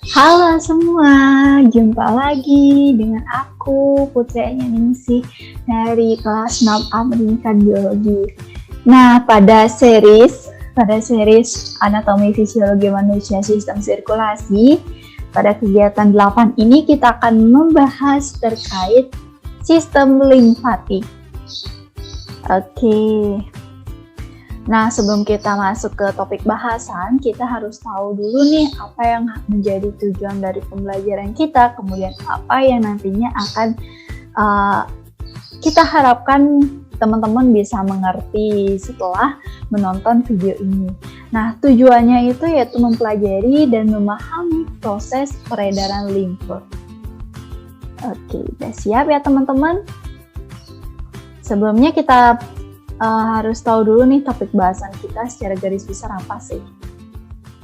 Halo semua, jumpa lagi dengan aku Putri Ningsih dari kelas 6 A Pendidikan Biologi. Nah, pada series Anatomi Fisiologi Manusia Sistem Sirkulasi, pada kegiatan 8 ini kita akan membahas terkait sistem limfatik. Oke. Nah, sebelum kita masuk ke topik bahasan, kita harus tahu dulu nih apa yang menjadi tujuan dari pembelajaran kita, kemudian apa yang nantinya akan kita harapkan teman-teman bisa mengerti setelah menonton video ini. Nah, tujuannya itu yaitu mempelajari dan memahami proses peredaran limfa. Oke, udah siap ya teman-teman? Sebelumnya kita harus tahu dulu nih topik bahasan kita secara garis besar apa sih.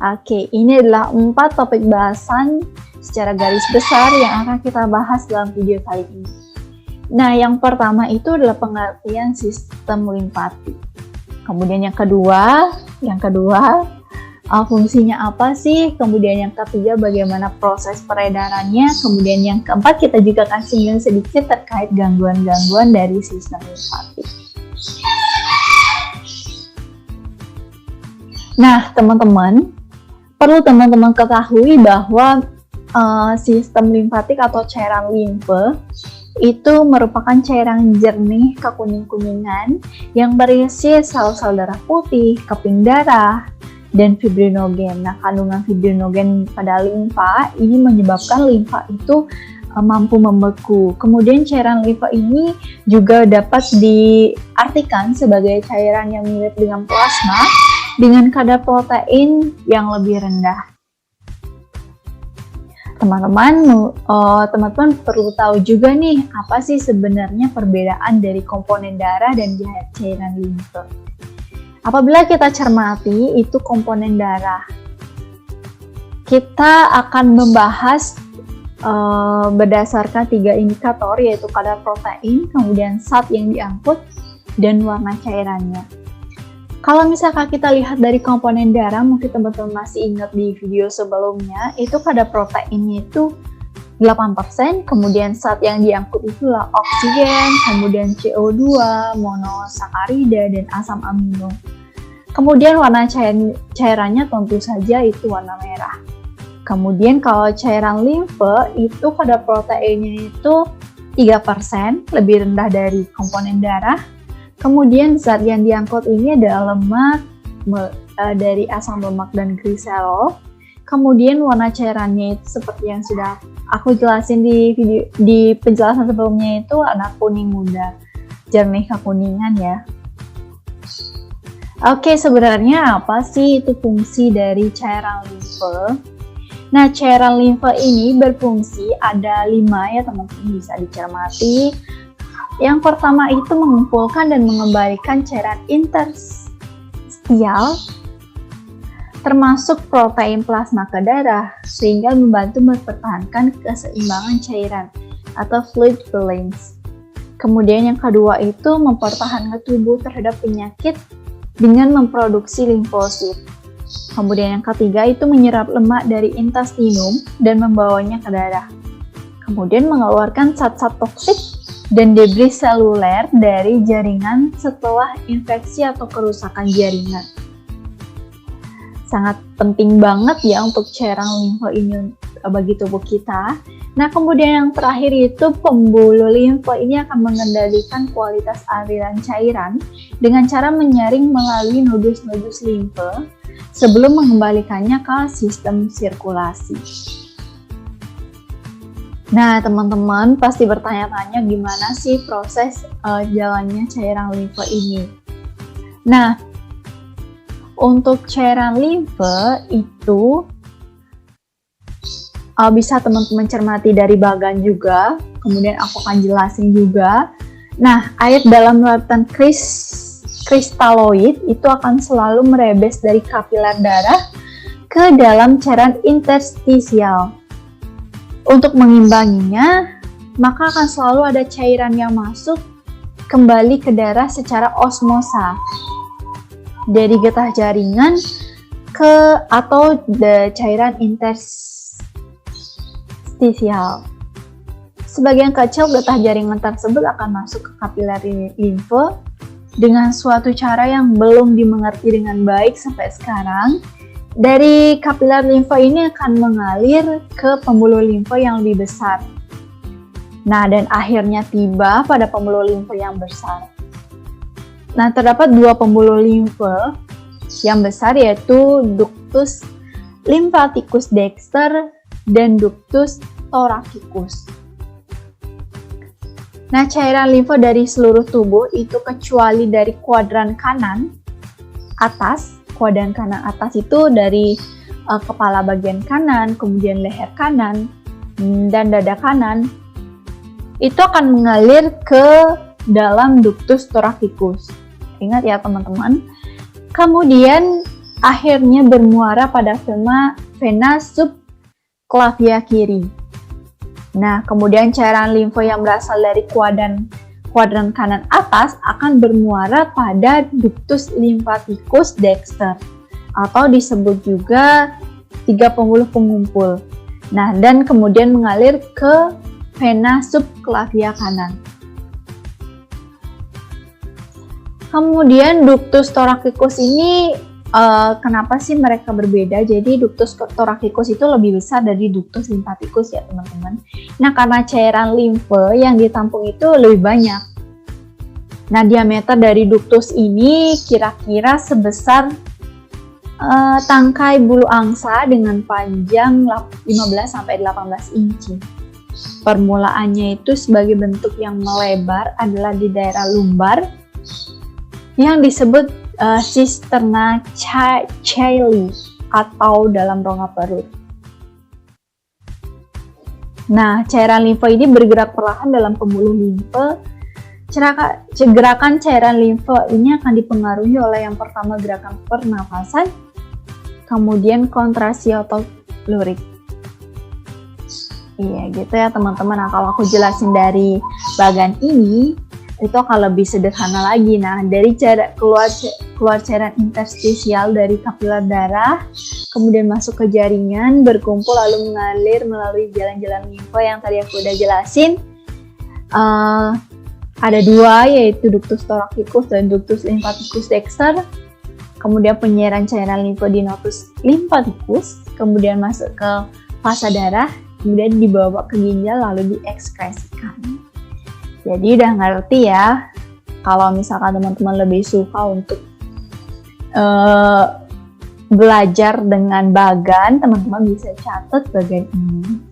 Oke, ini adalah 4 topik bahasan secara garis besar yang akan kita bahas dalam video kali ini. Nah, yang pertama itu adalah pengertian sistem limfatik. Kemudian yang kedua, fungsinya apa sih? Kemudian yang ketiga, bagaimana proses peredarannya? Kemudian yang keempat, kita juga akan singgung sedikit terkait gangguan-gangguan dari sistem limfatik. Nah, teman-teman, perlu teman-teman ketahui bahwa sistem limfatik atau cairan limfa itu merupakan cairan jernih kekuning-kuningan yang berisi sel-sel darah putih, keping darah, dan fibrinogen. Nah, kandungan fibrinogen pada limfa ini menyebabkan limfa itu mampu membeku. Kemudian cairan limfa ini juga dapat diartikan sebagai cairan yang mirip dengan plasma dengan kadar protein yang lebih rendah. Teman-teman perlu tahu juga nih, apa sih sebenarnya perbedaan dari komponen darah dan cairan limfa. Apabila kita cermati itu komponen darah, kita akan membahas berdasarkan 3 indikator, yaitu kadar protein, kemudian zat yang diangkut, dan warna cairannya. Kalau misalkan kita lihat dari komponen darah, mungkin teman-teman masih ingat di video sebelumnya, itu kadar proteinnya itu 8%, kemudian zat yang diangkut itulah oksigen, kemudian CO2, monosakarida, dan asam amino. Kemudian warna cairannya tentu saja itu warna merah. Kemudian kalau cairan limfa itu kadar proteinnya itu 3%, lebih rendah dari komponen darah. Kemudian zat yang diangkut ini adalah lemak dari asam lemak dan gliserol. Kemudian warna cairannya itu seperti yang sudah aku jelasin di penjelasan sebelumnya, itu warna kuning muda, jernih kekuningan ya. Oke, sebenarnya apa sih itu fungsi dari cairan limfa? Nah, cairan limfa ini berfungsi ada 5 ya teman-teman, bisa dicermati. Yang pertama itu mengumpulkan dan mengembalikan cairan interstisial termasuk protein plasma ke darah, sehingga membantu mempertahankan keseimbangan cairan atau fluid balance. Kemudian yang kedua itu mempertahankan tubuh terhadap penyakit dengan memproduksi limfosit. Kemudian yang ketiga itu menyerap lemak dari intestinum dan membawanya ke darah. Kemudian mengeluarkan zat-zat toksik dan debris seluler dari jaringan setelah infeksi atau kerusakan jaringan. Sangat penting banget ya untuk cairan limfa ini bagi tubuh kita. Nah, kemudian yang terakhir itu pembuluh limfa ini akan mengendalikan kualitas aliran cairan dengan cara menyaring melalui nodus-nodus limfa sebelum mengembalikannya ke sistem sirkulasi. Nah, teman-teman pasti bertanya-tanya gimana sih proses jalannya cairan limfa ini. Nah, untuk cairan limfa itu bisa teman-teman cermati dari bagan juga, kemudian aku akan jelasin juga. Nah, air dalam larutan kristaloid itu akan selalu merebes dari kapiler darah ke dalam cairan interstisial. Untuk mengimbanginya, maka akan selalu ada cairan yang masuk kembali ke darah secara osmosa dari getah jaringan ke atau cairan interstisial. Sebagian kecil getah jaringan tersebut akan masuk ke kapilari limfe dengan suatu cara yang belum dimengerti dengan baik sampai sekarang. Dari kapiler limfe ini akan mengalir ke pembuluh limfe yang lebih besar. Nah, dan akhirnya tiba pada pembuluh limfe yang besar. Nah, terdapat dua pembuluh limfe yang besar, yaitu ductus lymphaticus dexter dan ductus thoracicus. Nah, cairan limfe dari seluruh tubuh itu kecuali dari kuadran kanan atas. Kuadran kanan atas itu dari kepala bagian kanan, kemudian leher kanan, dan dada kanan. Itu akan mengalir ke dalam ductus thoracicus. Ingat ya teman-teman. Kemudian akhirnya bermuara pada vena subclavia kiri. Nah, kemudian cairan limfe yang berasal dari kuadran kanan atas akan bermuara pada ductus lymphaticus dexter atau disebut juga 3 pembuluh pengumpul. Nah, dan kemudian mengalir ke vena subclavia kanan. Kemudian ductus thoracicus ini kenapa sih mereka berbeda? Jadi ductus thoracicus itu lebih besar dari ductus lymphaticus ya teman-teman. Nah, karena cairan limfe yang ditampung itu lebih banyak. Nah, diameter dari ductus ini kira-kira sebesar tangkai bulu angsa dengan panjang 15-18 inci. Permulaannya itu sebagai bentuk yang melebar adalah di daerah lumbar yang disebut cisterna caeli atau dalam rongga perut. Nah, cairan limfe ini bergerak perlahan dalam pembuluh limfe. Gerakan cairan limfe ini akan dipengaruhi oleh yang pertama gerakan pernafasan, kemudian kontrasi otot lurik. Iya gitu ya teman-teman. Nah, kalau aku jelasin dari bagian ini, itu akan lebih sederhana lagi. Nah, dari cara keluar cairan interstisial dari kapiler darah, kemudian masuk ke jaringan, berkumpul lalu mengalir melalui jalan-jalan limfe yang tadi aku udah jelasin. Ada dua, yaitu ductus thoracicus dan ductus lymphaticus dexter. Kemudian penyerahan cairan limfe di nodus lymphaticus, kemudian masuk ke fasa darah, kemudian dibawa ke ginjal lalu diekskresikan. Jadi udah ngerti ya, kalau misalkan teman-teman lebih suka untuk belajar dengan bagan, teman-teman bisa catat bagan ini.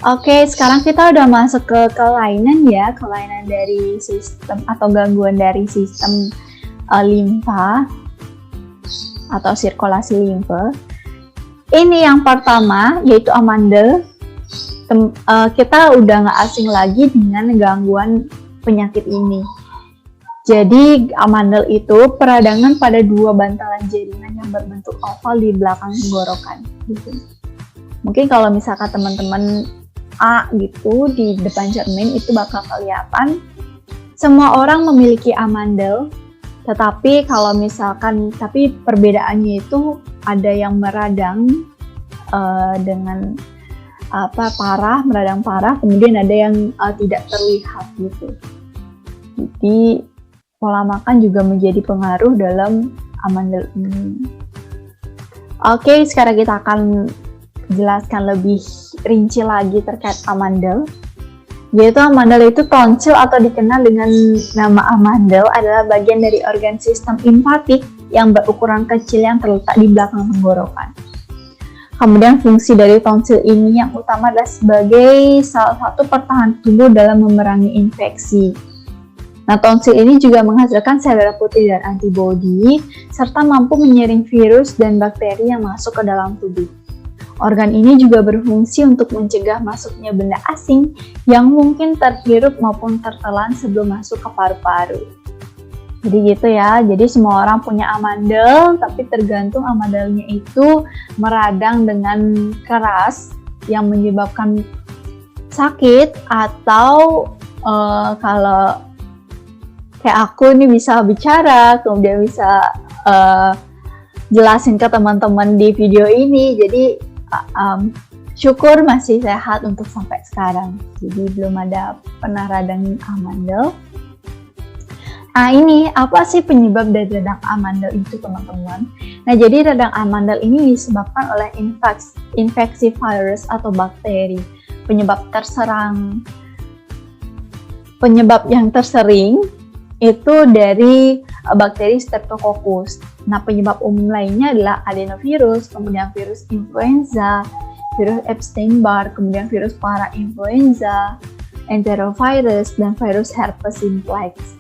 Oke, sekarang kita udah masuk ke kelainan ya, kelainan dari sistem atau gangguan dari sistem limfa atau sirkulasi limfe. Ini yang pertama, yaitu amandel. Kita udah nggak asing lagi dengan gangguan penyakit ini. Jadi amandel itu peradangan pada dua bantalan jaringan yang berbentuk oval di belakang tenggorokan. Gitu. Mungkin kalau misalkan teman-teman A gitu di depan cermin itu bakal kelihatan. Semua orang memiliki amandel. Tetapi kalau misalkan, tapi perbedaannya itu ada yang meradang dengan meradang parah, kemudian ada yang tidak terlihat gitu. Jadi pola makan juga menjadi pengaruh dalam amandel ini. Oke, sekarang kita akan jelaskan lebih rinci lagi terkait amandel. Yaitu amandel itu tonsil atau dikenal dengan nama amandel adalah bagian dari organ sistem limfatik yang berukuran kecil yang terletak di belakang tenggorokan. Kemudian fungsi dari tonsil ini yang utama adalah sebagai salah satu pertahanan tubuh dalam memerangi infeksi. Nah, tonsil ini juga menghasilkan sel darah putih dan antibodi serta mampu menyaring virus dan bakteri yang masuk ke dalam tubuh. Organ ini juga berfungsi untuk mencegah masuknya benda asing yang mungkin terhirup maupun tertelan sebelum masuk ke paru-paru. Jadi gitu ya, jadi semua orang punya amandel, tapi tergantung amandelnya itu meradang dengan keras yang menyebabkan sakit atau kalau kayak aku ini bisa bicara, kemudian bisa jelasin ke teman-teman di video ini. Jadi syukur masih sehat untuk sampai sekarang. Jadi belum ada pernah radang amandel. Nah, ini apa sih penyebab dari radang amandel itu, teman-teman? Nah, jadi radang amandel ini disebabkan oleh infeksi virus atau bakteri. Penyebab yang tersering itu dari bakteri Streptococcus. Nah, penyebab umum lainnya adalah adenovirus, kemudian virus influenza, virus Epstein-Barr, kemudian virus parainfluenza, enterovirus, dan virus herpes simplex.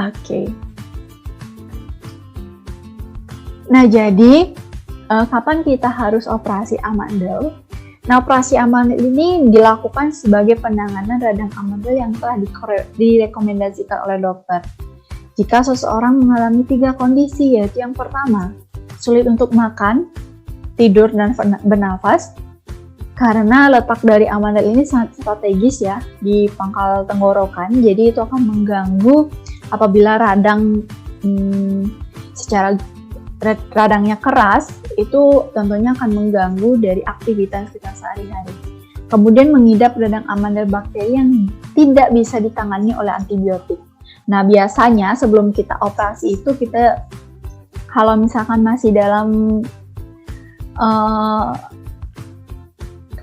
Oke. Nah, jadi kapan kita harus operasi amandel? Nah, operasi amandel ini dilakukan sebagai penanganan radang amandel yang telah direkomendasikan oleh dokter. Jika seseorang mengalami 3 kondisi, yaitu yang pertama, sulit untuk makan, tidur, dan bernafas, karena letak dari amandel ini sangat strategis ya di pangkal tenggorokan, jadi itu akan mengganggu apabila radang radangnya keras, itu tentunya akan mengganggu dari aktivitas kita sehari-hari. Kemudian mengidap radang amandel bakteri yang tidak bisa ditangani oleh antibiotik. Nah, biasanya sebelum kita operasi itu kita kalau misalkan masih dalam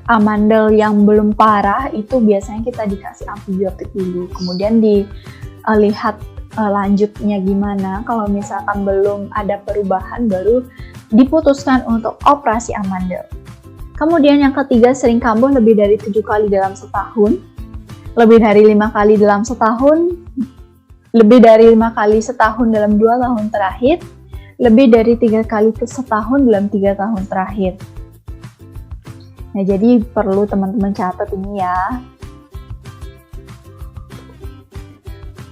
amandel yang belum parah, itu biasanya kita dikasih antibiotik dulu. Kemudian dilihat lanjutnya gimana. Kalau misalkan belum ada perubahan, baru diputuskan untuk operasi amandel. Kemudian yang ketiga, sering kambuh lebih dari 7 kali dalam setahun, lebih dari 5 kali dalam setahun, lebih dari 5 kali setahun dalam 2 tahun terakhir, lebih dari 3 kali setahun dalam 3 tahun terakhir. Nah, jadi perlu teman-teman catat ini ya.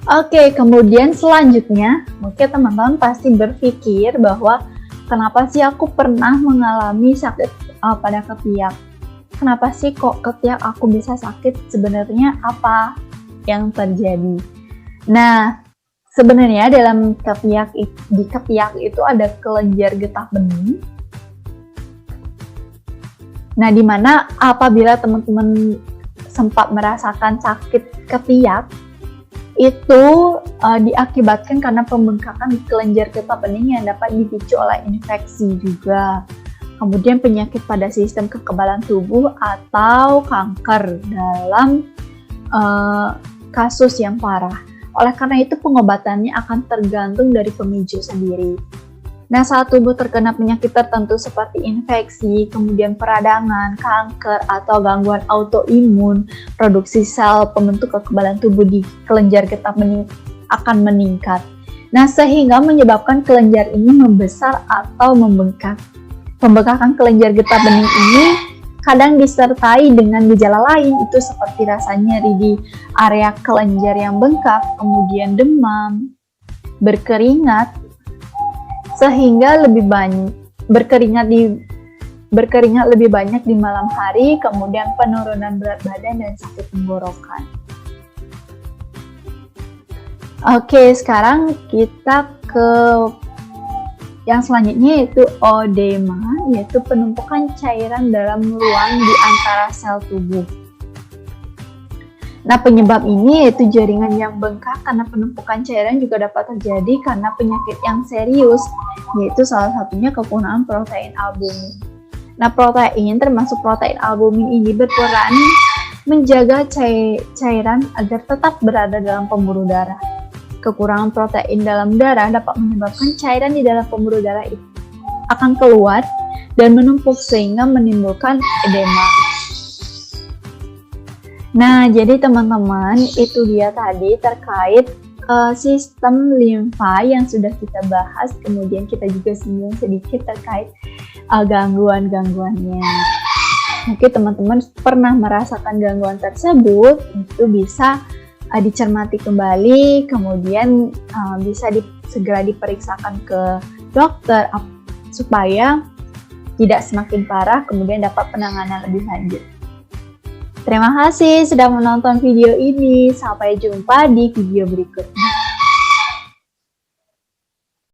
Oke, kemudian selanjutnya, mungkin teman-teman pasti berpikir bahwa kenapa sih aku pernah mengalami sakit pada ketiak? Kenapa sih kok ketiak aku bisa sakit? Sebenarnya apa yang terjadi? Nah, sebenarnya dalam di ketiak itu ada kelenjar getah bening. Nah, di mana apabila teman-teman sempat merasakan sakit ketiak, itu diakibatkan karena pembengkakan di kelenjar getah bening yang dapat dipicu oleh infeksi juga. Kemudian penyakit pada sistem kekebalan tubuh atau kanker dalam kasus yang parah. Oleh karena itu pengobatannya akan tergantung dari pemicu sendiri. Nah, saat tubuh terkena penyakit tertentu seperti infeksi, kemudian peradangan, kanker, atau gangguan autoimun, produksi sel pembentuk kekebalan tubuh di kelenjar getah bening akan meningkat. Nah, sehingga menyebabkan kelenjar ini membesar atau membengkak. Pembengkakan kelenjar getah bening ini kadang disertai dengan gejala lain, itu seperti rasa nyeri di area kelenjar yang bengkak, kemudian demam, berkeringat, sehingga lebih banyak berkeringat lebih banyak di malam hari, kemudian penurunan berat badan dan sakit tenggorokan. Oke, sekarang kita ke yang selanjutnya, yaitu odema, yaitu penumpukan cairan dalam ruang di antara sel tubuh. Nah, penyebab ini yaitu jaringan yang bengkak karena penumpukan cairan juga dapat terjadi karena penyakit yang serius, yaitu salah satunya kekurangan protein albumin. Nah, protein termasuk protein albumin ini berperan menjaga cairan agar tetap berada dalam pembuluh darah. Kekurangan protein dalam darah dapat menyebabkan cairan di dalam pembuluh darah itu akan keluar dan menumpuk sehingga menimbulkan edema. Nah, jadi teman-teman, itu dia tadi terkait sistem limfa yang sudah kita bahas, kemudian kita juga singgung sedikit terkait gangguan-gangguannya. Mungkin teman-teman pernah merasakan gangguan tersebut, itu bisa dicermati kembali, kemudian bisa segera diperiksakan ke dokter supaya tidak semakin parah, kemudian dapat penanganan lebih lanjut. Terima kasih sudah menonton video ini. Sampai jumpa di video berikutnya.